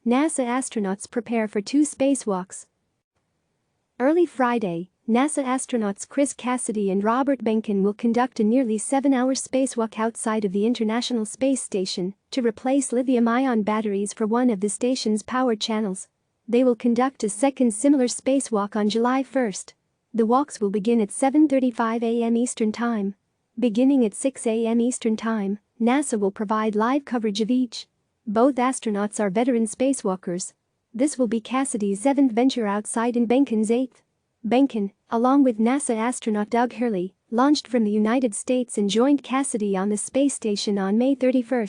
NASA astronauts prepare for 2 spacewalks. Early Friday, NASA astronauts Chris Cassidy and Robert Behnken will conduct a nearly 7-hour spacewalk outside of the International Space Station to replace lithium-ion batteries for one of the station's power channels. They will conduct a second similar spacewalk on July 1. The walks will begin at 7:35 a.m. Eastern Time. Beginning at 6 a.m. Eastern Time, NASA will provide live coverage of each. Both astronauts are veteran spacewalkers. This will be Cassidy's 7th venture outside and Behnken's 8th. Behnken, along with NASA astronaut Doug Hurley, launched from the United States and joined Cassidy on the space station on May 31.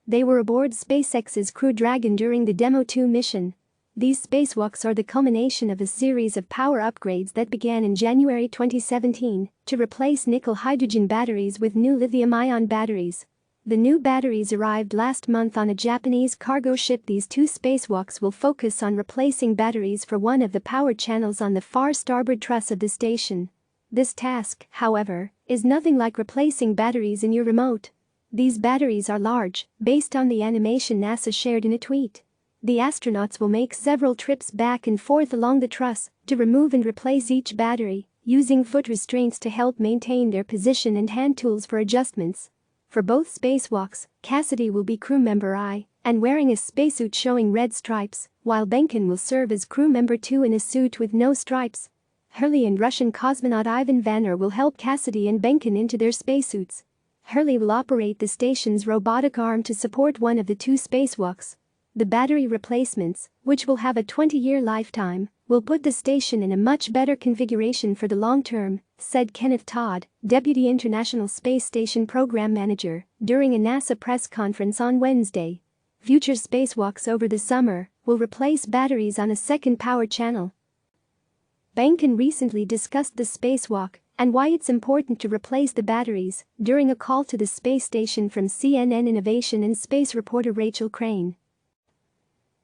They were aboard SpaceX's Crew Dragon during the Demo 2 mission. These spacewalks are the culmination of a series of power upgrades that began in January 2017 to replace nickel-hydrogen batteries with new lithium-ion batteries. The new batteries arrived last month on a Japanese cargo ship. These 2 spacewalks will focus on replacing batteries for one of the power channels on the far starboard truss of the station. This task, however, is nothing like replacing batteries in your remote. These batteries are large, based on the animation NASA shared in a tweet. The astronauts will make several trips back and forth along the truss to remove and replace each battery, using foot restraints to help maintain their position and hand tools for adjustments. For both spacewalks, Cassidy will be crew member I and wearing a spacesuit showing red stripes, while Behnken will serve as crew member 2 in a suit with no stripes. Hurley and Russian cosmonaut Ivan Vanner will help Cassidy and Behnken into their spacesuits. Hurley will operate the station's robotic arm to support one of the 2 spacewalks. The battery replacements, which will have a 20-year lifetime, will put the station in a much better configuration for the long term, said Kenneth Todd, Deputy International Space Station Program Manager, during a NASA press conference on Wednesday. Future spacewalks over the summer will replace batteries on a second power channel. Behnken recently discussed the spacewalk and why it's important to replace the batteries during a call to the space station from CNN Innovation and space reporter Rachel Crane.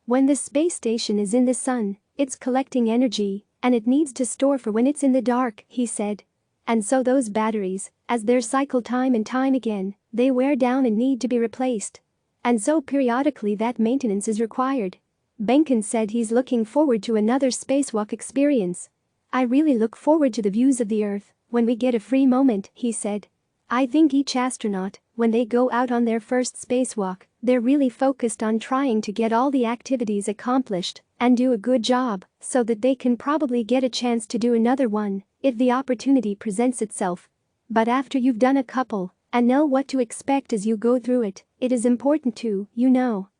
When the space station is in the sun, it's collecting energy, and it needs to store for when it's in the dark, he said. And so those batteries, as they cycle time and time again, they wear down and need to be replaced. And so periodically that maintenance is required. Behnken said he's looking forward to another spacewalk experience. I really look forward to the views of the Earth when we get a free moment, he said. I think each astronaut, when they go out on their first spacewalk, they're really focused on trying to get all the activities accomplished and do a good job so that they can probably get a chance to do another one if the opportunity presents itself. But after you've done a couple and know what to expect as you go through it, it is important to,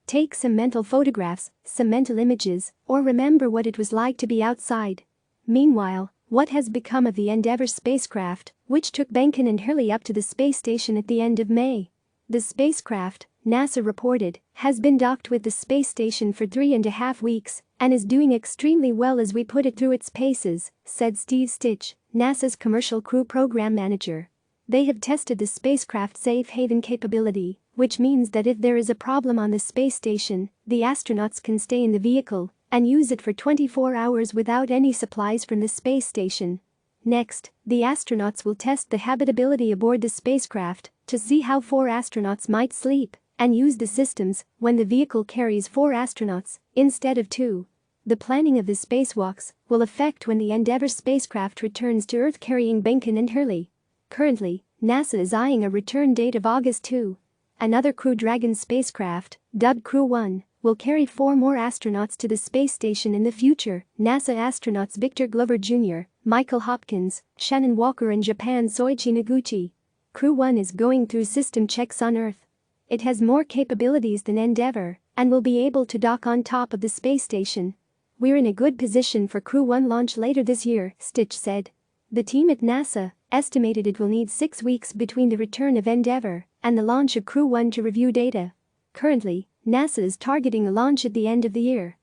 take some mental photographs, some mental images, or remember what it was like to be outside. Meanwhile, what has become of the Endeavour spacecraft, which took Behnken and Hurley up to the space station at the end of May? The spacecraft, NASA reported, has been docked with the space station for 3.5 weeks and is doing extremely well as we put it through its paces, said Steve Stitch, NASA's Commercial Crew Program Manager. They have tested the spacecraft's safe haven capability, which means that if there is a problem on the space station, the astronauts can stay in the vehicle and use it for 24 hours without any supplies from the space station. Next, the astronauts will test the habitability aboard the spacecraft to see how 4 astronauts might sleep and use the systems when the vehicle carries 4 astronauts instead of 2. The planning of the spacewalks will affect when the Endeavour spacecraft returns to Earth carrying Behnken and Hurley. Currently, NASA is eyeing a return date of August 2. Another Crew Dragon spacecraft, dubbed Crew 1, will carry 4 more astronauts to the space station in the future. NASA astronauts Victor Glover Jr., Michael Hopkins, Shannon Walker and Japan's Soichi Noguchi. Crew 1 is going through system checks on Earth. It has more capabilities than Endeavour and will be able to dock on top of the space station. We're in a good position for Crew 1 launch later this year, Stitch said. The team at NASA estimated it will need 6 weeks between the return of Endeavour and the launch of Crew 1 to review data. Currently, NASA is targeting a launch at the end of the year.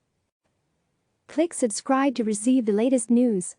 Click subscribe to receive the latest news.